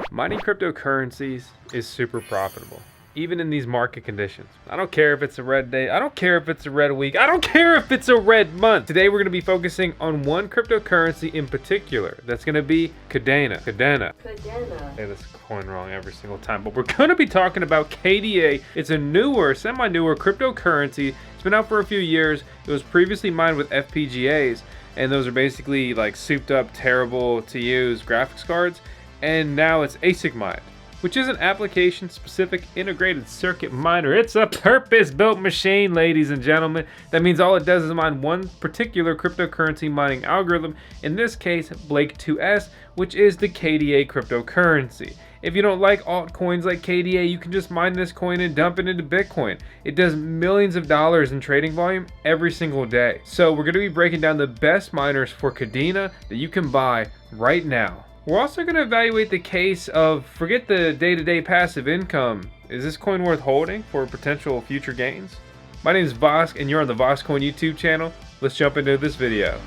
Mining cryptocurrencies is super profitable, even in these market conditions. I don't care if it's a red day, I don't care if it's a red week, I don't care if it's a red month. Today we're going to be focusing on one cryptocurrency in particular. That's going to be Kadena. I say this coin wrong every single time, but we're going to be talking about KDA. It's a newer, semi-newer cryptocurrency. It's been out for a few years. It was previously mined with FPGAs, and those are basically like souped up, terrible to use graphics cards. And now it's ASIC mined, which is an application-specific integrated circuit miner. It's a purpose-built machine, ladies and gentlemen. That means all it does is mine one particular cryptocurrency mining algorithm, in this case, Blake 2S, which is the KDA cryptocurrency. If you don't like altcoins like KDA, you can just mine this coin and dump it into Bitcoin. It does millions of dollars in trading volume every single day. So we're going to be breaking down the best miners for Kadena that you can buy right now. We're also going to evaluate the case of, forget the day-to-day passive income. Is this coin worth holding for potential future gains? My name is Vosk and you're on the Voskcoin YouTube channel. Let's jump into this video.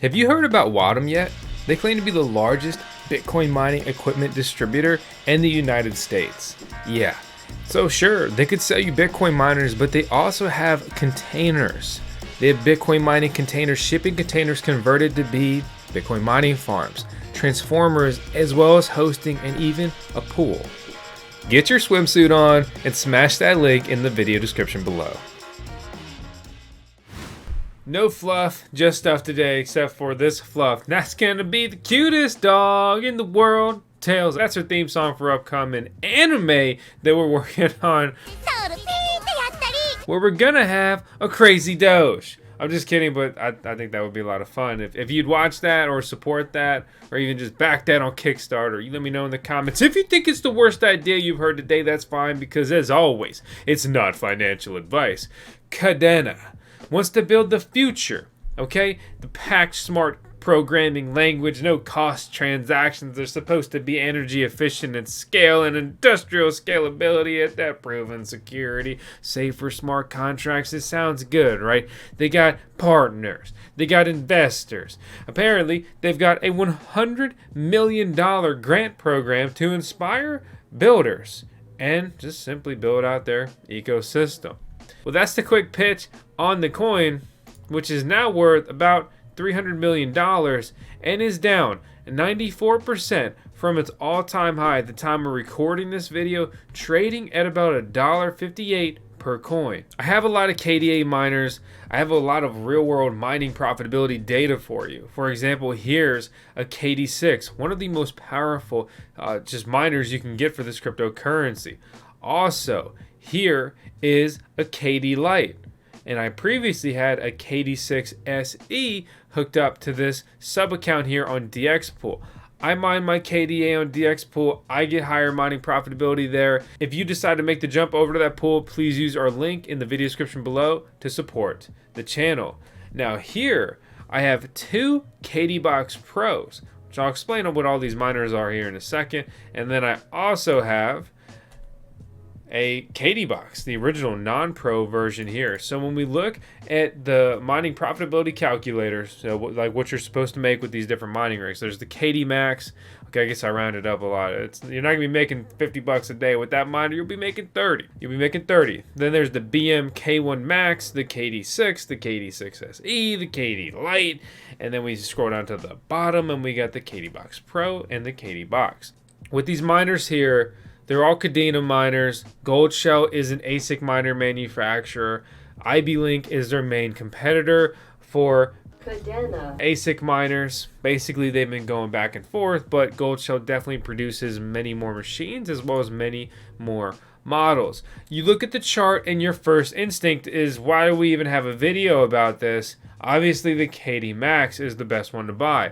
Have you heard about Wadum yet? They claim to be the largest Bitcoin mining equipment distributor in the United States. Yeah, so sure, they could sell you Bitcoin miners, but they also have containers. They have Bitcoin mining containers, shipping containers converted to be Bitcoin mining farms, transformers, as well as hosting and even a pool. Get your swimsuit on and smash that link in the video description below. No fluff, just stuff today, except for this fluff. That's gonna be the cutest dog in the world. Tails, that's our theme song for upcoming anime that we're working on, where we're gonna have a crazy Doge. I'm just kidding, but I think that would be a lot of fun. If you'd watch that or support that, or even just back that on Kickstarter, you let me know in the comments. If you think it's the worst idea you've heard today, that's fine, because as always, it's not financial advice. Kadena wants to build the future, okay? The packed smart programming language, no cost transactions. They're supposed to be energy efficient and scale and industrial scalability at that proven security. Safer smart contracts, it sounds good, right? They got partners, they got investors. Apparently, they've got a $100 million grant program to inspire builders and just simply build out their ecosystem. Well, that's the quick pitch on the coin, which is now worth about $300 million and is down 94% from its all-time high at the time of recording this video, trading at about $1.58 per coin. I have a lot of KDA miners. I have a lot of real-world mining profitability data for you. For example, here's a KD6, one of the most powerful just miners you can get for this cryptocurrency. Also, here is a KD-LITE, and I previously had a KD6 SE hooked up to this sub account here on DXpool. I mine my KDA on DXpool. I get higher mining profitability there. If you decide to make the jump over to that pool, please use our link in the video description below to support the channel. Now here I have two KDBox Pros, which I'll explain on what all these miners are here in a second. And then I also have a KDBox, the original non-pro version here. So when we look at the mining profitability calculator, so like what you're supposed to make with these different mining rigs, there's the KD Max. Okay, I guess I rounded up a lot. You're not gonna be making 50 bucks a day with that miner. You'll be making 30. Then there's the BM K1 Max, the KD6, the KD6 SE, the KD-LITE, and then we scroll down to the bottom and we got the KDBox Pro and the KDBox. With these miners here, they're all Kadena miners. Goldshell is an ASIC miner manufacturer. IB-Link is their main competitor for Kadena ASIC miners. Basically, they've been going back and forth, but Goldshell definitely produces many more machines as well as many more models. You look at the chart and your first instinct is, why do we even have a video about this? Obviously, the KD Max is the best one to buy.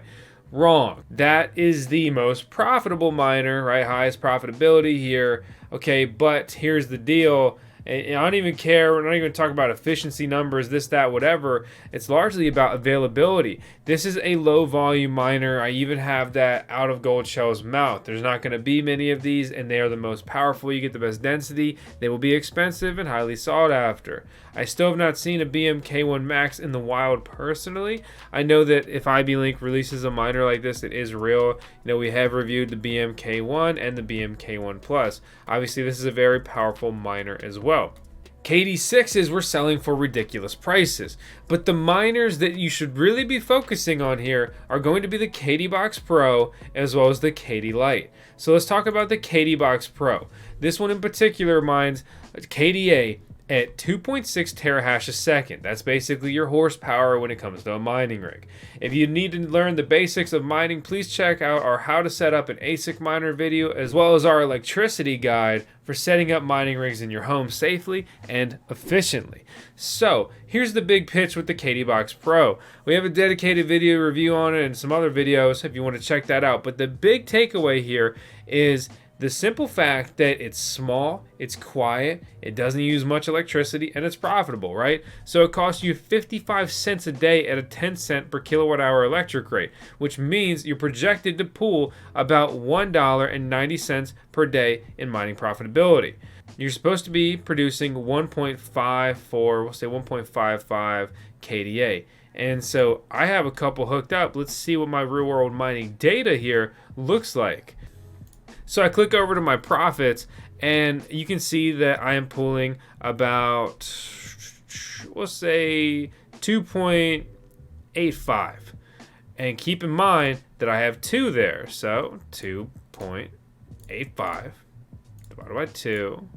Wrong. That is the most profitable miner, right? Highest profitability here. Okay, but here's the deal. And I don't even care. We're not even talking about efficiency numbers, this, that, whatever. It's largely about availability. This is a low volume miner. I even have that out of Goldshell's mouth. There's not going to be many of these, and they are the most powerful. You get the best density. They will be expensive and highly sought after. I still have not seen a BMK1 Max in the wild personally. I know that if IB Link releases a miner like this, it is real. We have reviewed the BMK1 and the BMK1 Plus. Obviously, this is a very powerful miner as well. KD6s were selling for ridiculous prices, but the miners that you should really be focusing on here are going to be the KD Pro as well as the KD-LITE. So let's talk about the KD Pro. This one in particular mines KDA at 2.6 terahash a second. That's basically your horsepower when it comes to a mining rig. If you need to learn the basics of mining, please check out our how to set up an ASIC miner video, as well as our electricity guide for setting up mining rigs in your home safely and efficiently. So here's the big pitch with the KD Pro. We have a dedicated video review on it and some other videos if you want to check that out. But the big takeaway here is the simple fact that it's small, it's quiet, it doesn't use much electricity, and it's profitable, right? So it costs you 55 cents a day at a 10 cent per kilowatt hour electric rate, which means you're projected to pull about $1.90 per day in mining profitability. You're supposed to be producing 1.54, we'll say 1.55 KDA. And so I have a couple hooked up. Let's see what my real world mining data here looks like. So I click over to my profits, and you can see that I am pulling about, we'll say 2.85. And keep in mind that I have 2 there. So 2.85 divided by 2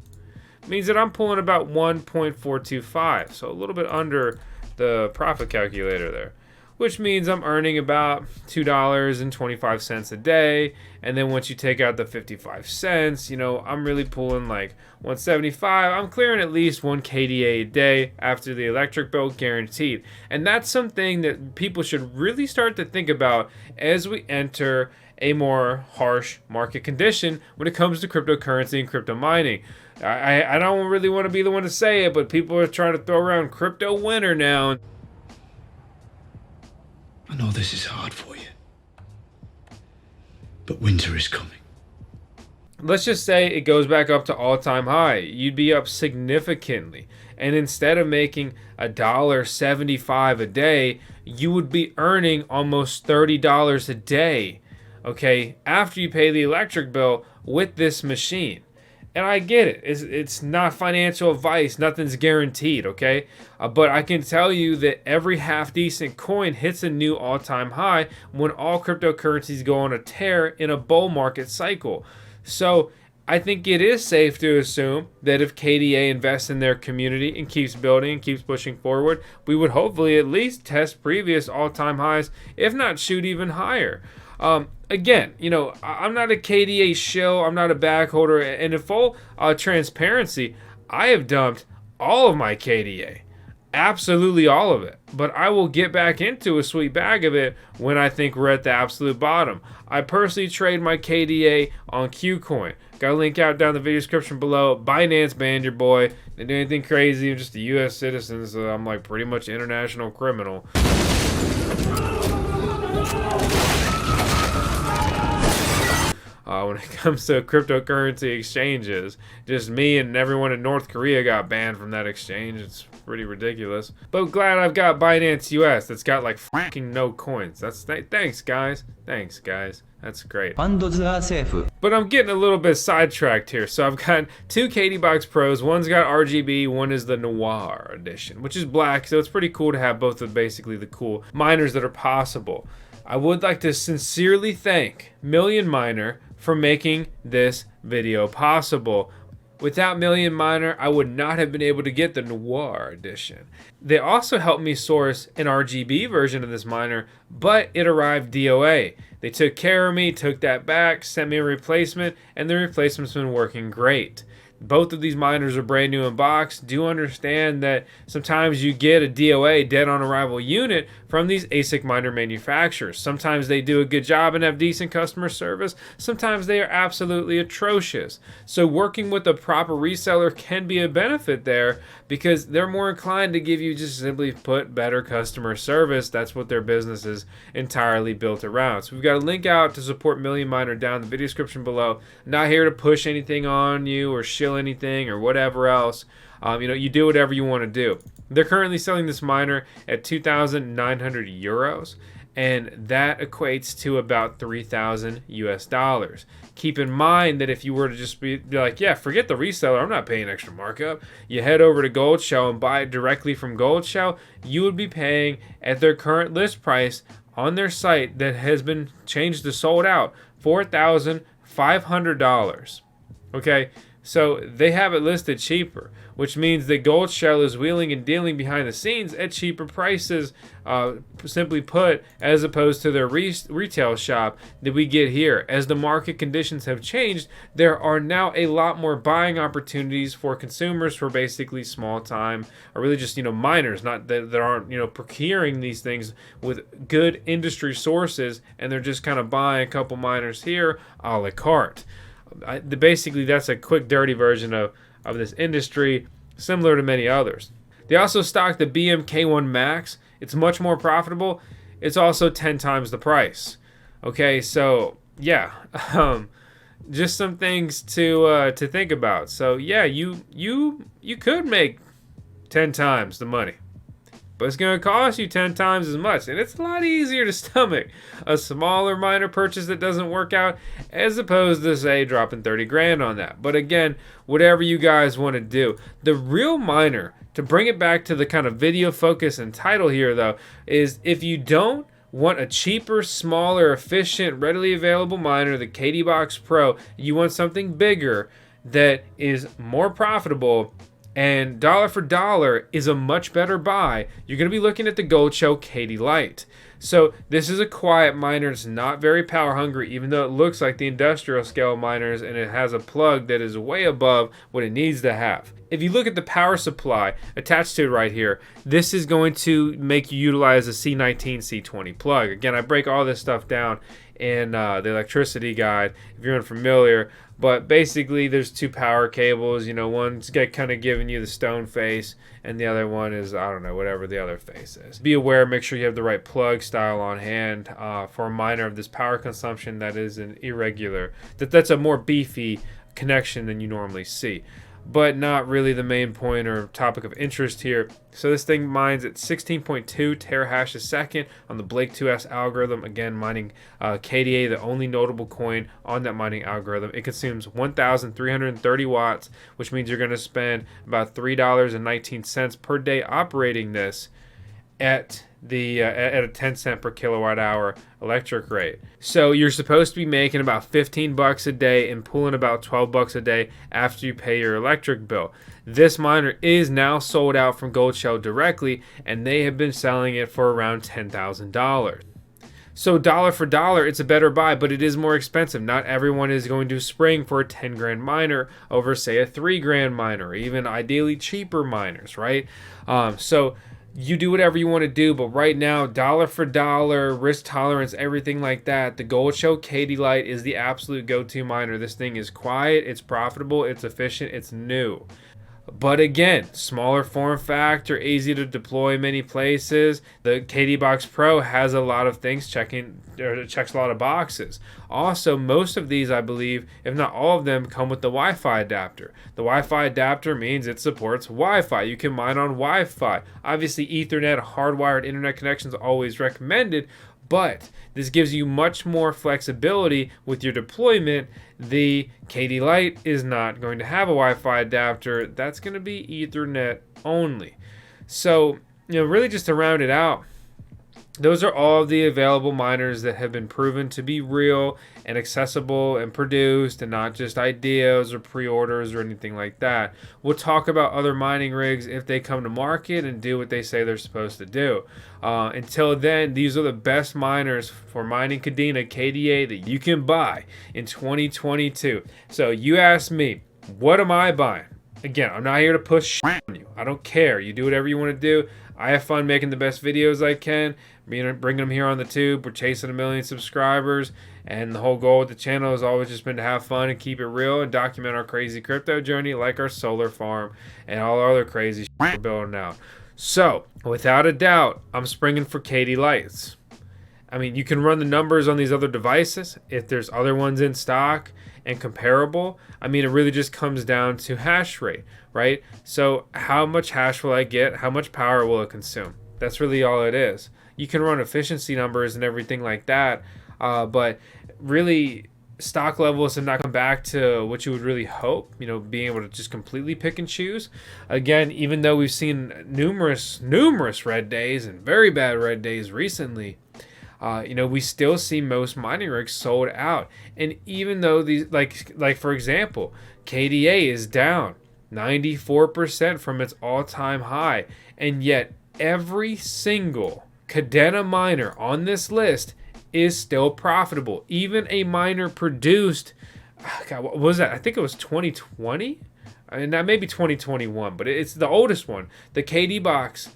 means that I'm pulling about 1.425. So a little bit under the profit calculator there, which means I'm earning about $2.25 a day. And then once you take out the 55 cents, I'm really pulling like 175. I'm clearing at least 1 KDA a day after the electric bill, guaranteed. And that's something that people should really start to think about as we enter a more harsh market condition when it comes to cryptocurrency and crypto mining. I don't really want to be the one to say it, but people are trying to throw around crypto winter now. I know this is hard for you, but winter is coming. Let's just say it goes back up to all-time high. You'd be up significantly. And instead of making $1.75 a day, you would be earning almost $30 a day, okay, after you pay the electric bill with this machine. And I get it. It's not financial advice. Nothing's guaranteed, okay? But I can tell you that every half-decent coin hits a new all-time high when all cryptocurrencies go on a tear in a bull market cycle. So I think it is safe to assume that if KDA invests in their community and keeps building and keeps pushing forward, we would hopefully at least test previous all-time highs, if not shoot even higher. Again, I'm not a KDA shill. I'm not a backholder. And in full transparency, I have dumped all of my KDA. Absolutely all of it. But I will get back into a sweet bag of it when I think we're at the absolute bottom. I personally trade my KDA on KuCoin. Got a link out down in the video description below. Binance banned your boy. Didn't do anything crazy. I'm just a U.S. citizen, so I'm like pretty much an international criminal. When it comes to cryptocurrency exchanges, just me and everyone in North Korea got banned from that exchange. It's pretty ridiculous. But glad I've got Binance US that's got like fucking no coins. Thanks guys. That's great. But I'm getting a little bit sidetracked here. So I've got 2 KD Pros. One's got RGB, one is the Noir edition, which is black. So it's pretty cool to have both of basically the cool miners that are possible. I would like to sincerely thank Million Miner for making this video possible. Without Million Miner, I would not have been able to get the Noir edition. They also helped me source an RGB version of this miner, but it arrived DOA. They took care of me, took that back, sent me a replacement, and the replacement's been working great. both of these miners are brand new in box. Do understand that sometimes you get a DOA, dead on arrival unit, from these ASIC miner manufacturers. Sometimes they do a good job and have decent customer service. Sometimes they are absolutely atrocious. So working with a proper reseller can be a benefit there, because they're more inclined to give you, just simply put, better customer service. That's what their business is entirely built around. So we've got a link out to support Million Miner down in the video description below. Not here to push anything on you or shill anything or whatever else. You do whatever you want to do. They're currently selling this miner at 2,900 euros, and that equates to about 3,000 US dollars. Keep in mind that if you were to just be like, yeah, forget the reseller, I'm not paying extra markup, you head over to Goldshell and buy it directly from Goldshell, you would be paying at their current list price on their site that has been changed to sold out, $4,500. Okay, so they have it listed cheaper, which means that Goldshell is wheeling and dealing behind the scenes at cheaper prices, simply put, as opposed to their retail shop that we get here. As the market conditions have changed, there are now a lot more buying opportunities for consumers, for basically small time, or really just, miners, not that aren't, procuring these things with good industry sources, and they're just kind of buying a couple miners here a la carte. Basically, that's a quick, dirty version of this industry, similar to many others. They also stock the BMK1 Max. It's much more profitable. It's also 10 times the price. Okay, so yeah, just some things to think about. So yeah, you could make 10 times the money, but it's going to cost you 10 times as much, and it's a lot easier to stomach a smaller miner purchase that doesn't work out, as opposed to, say, dropping 30 grand on that. But again, whatever you guys want to do. The real miner, to bring it back to the kind of video focus and title here, though, is if you don't want a cheaper, smaller, efficient, readily available miner, the KD Box Pro, you want something bigger that is more profitable, and dollar for dollar is a much better buy, you're going to be looking at the Goldshell KD-LITE. So this is a quiet miner. It's not very power hungry, even though it looks like the industrial scale miners, and it has a plug that is way above what it needs to have. If you look at the power supply attached to it right here, this is going to make you utilize a C19, C20 plug. Again, I break all this stuff down in the electricity guide if you're unfamiliar. But basically, there's two power cables. One's kind of giving you the stone face, and the other one is, I don't know, whatever the other face is. Be aware, make sure you have the right plug style on hand for a miner of this power consumption that is an irregular. That's a more beefy connection than you normally see, but not really the main point or topic of interest here. So this thing mines at 16.2 terahash a second on the Blake 2S algorithm. Again, mining KDA, the only notable coin on that mining algorithm. It consumes 1,330 watts, which means you're going to spend about $3.19 per day operating this at a 10 cent per kilowatt hour electric rate. So you're supposed to be making about 15 bucks a day and pulling about 12 bucks a day after you pay your electric bill. This miner is now sold out from Goldshell directly, and they have been selling it for around $10,000. So dollar for dollar, it's a better buy, but it is more expensive. Not everyone is going to spring for a 10 grand miner over, say, a 3 grand miner, or even ideally cheaper miners, right? So you do whatever you want to do, but right now, dollar for dollar, risk tolerance, everything like that, the Goldshell KD-LITE is the absolute go-to miner. This thing is quiet, it's profitable, it's efficient, it's new. But again, smaller form factor, easy to deploy many places. The KD Box Pro has a lot of things checks a lot of boxes. Also, most of these, I believe, if not all of them, come with the Wi-Fi adapter. The Wi-Fi adapter means it supports Wi-Fi. You can mine on Wi-Fi. Obviously, Ethernet, hardwired internet connections are always recommended, but this gives you much more flexibility with your deployment. The KD-LITE is not going to have a Wi-Fi adapter. That's going to be Ethernet only. So, really just to round it out, those are all of the available miners that have been proven to be real and accessible and produced, and not just ideas or pre-orders or anything like that. We'll talk about other mining rigs if they come to market and do what they say they're supposed to do. Until then, these are the best miners for mining Kadena KDA that you can buy in 2022. So you ask me, what am I buying? Again, I'm not here to push on you. I don't care. You do whatever you want to do. I have fun making the best videos I can, bringing them here on the tube. We're chasing 1 million subscribers, and the whole goal with the channel has always just been to have fun and keep it real and document our crazy crypto journey, like our solar farm and all our other crazy shit we're building out. So, without a doubt, I'm springing for KD-LITEs. I mean, you can run the numbers on these other devices if there's other ones in stock and comparable. I mean, it really just comes down to hash rate, right? So how much hash will I get? How much power will it consume? That's really all it is. You can run efficiency numbers and everything like that, but really stock levels have not come back to what you would really hope, you know, being able to just completely pick and choose. Again, even though we've seen numerous red days and very bad red days recently, you know, we still see most mining rigs sold out. And even though these, like for example, KDA is down 94% from its all-time high, and yet every single Kadena miner on this list is still profitable. Even a miner produced, God, what was that? I think it was 2020, and that may be 2021, but it's the oldest one. The KD box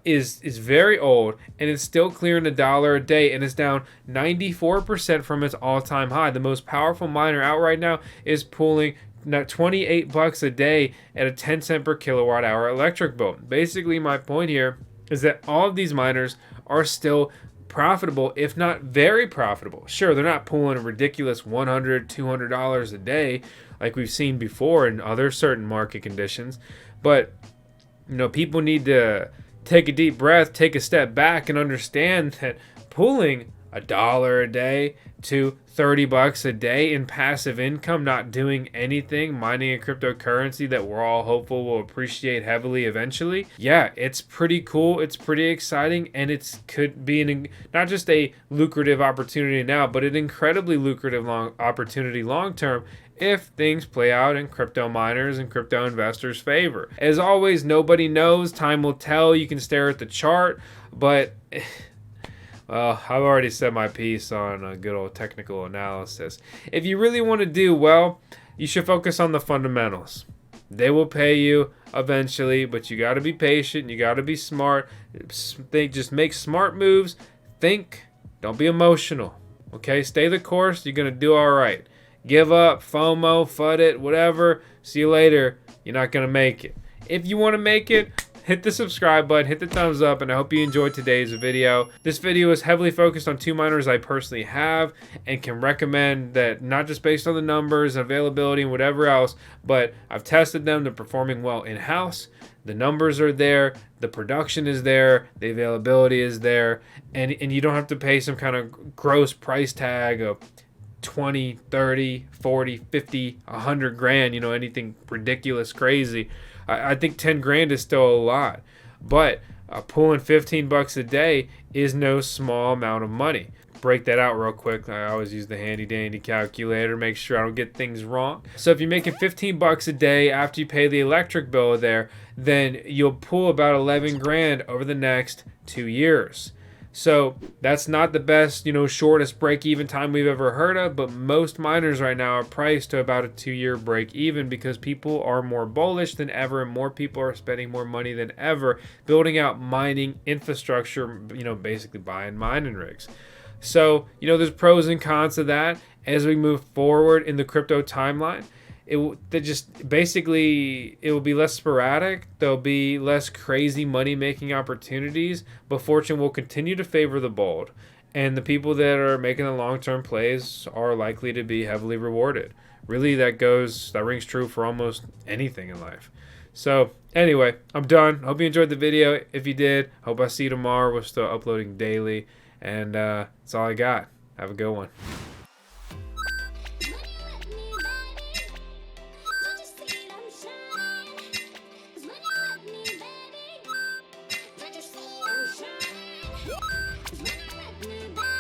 is very old, and it's still clearing $1 a day, and it's down 94% from its all-time high. The most powerful miner out right now is pulling $28 a day at a 10 cent per kilowatt hour electric bill. Basically, my point here is that all of these miners are still profitable, if not very profitable. Sure, they're not pulling a ridiculous $100, $200 a day like we've seen before in other certain market conditions, but you know, people need to take a deep breath, take a step back, and understand that pulling $1 a day to $30 a day in passive income, not doing anything, mining a cryptocurrency that we're all hopeful will appreciate heavily eventually. Yeah, it's pretty cool. It's pretty exciting, and it could be not just a lucrative opportunity now, but an incredibly lucrative opportunity long term if things play out in crypto miners and crypto investors' favor. As always, nobody knows. Time will tell. You can stare at the chart, but well, I've already said my piece on a good old technical analysis. If you really want to do well, you should focus on the fundamentals. They will pay you eventually, but you got to be patient. You got to be smart. Just make smart moves. Think. Don't be emotional. Okay? Stay the course. You're going to do all right. Give up, FOMO, FUD it, whatever. See you later. You're not going to make it. If you want to make it, hit the subscribe button, hit the thumbs up, and I hope you enjoyed today's video. This video is heavily focused on 2 miners I personally have and can recommend, that not just based on the numbers, availability, and whatever else, but I've tested them. They're performing well in-house. The numbers are there, the production is there, the availability is there, and you don't have to pay some kind of gross price tag of 20, 30, 40, 50, 100 grand, you know, anything ridiculous, crazy. I think 10 grand is still a lot, but pulling $15 a day is no small amount of money. Break that out real quick. I always use the handy dandy calculator, make sure I don't get things wrong. So if you're making $15 a day after you pay the electric bill there, then you'll pull about 11 grand over the next 2 years. So that's not the best, you know, shortest break-even time we've ever heard of, but most miners right now are priced to about a 2-year break-even because people are more bullish than ever, and more people are spending more money than ever building out mining infrastructure, you know, basically buying mining rigs. So, you know, there's pros and cons to that. As we move forward in the crypto timeline, it will be less sporadic. There'll be less crazy money-making opportunities, but fortune will continue to favor the bold, and the people that are making the long-term plays are likely to be heavily rewarded. Really, that rings true for almost anything in life. So anyway, I'm done. Hope you enjoyed the video. If you did, hope I see you tomorrow. We're still uploading daily, and that's all I got. Have a good one. When you let me, baby.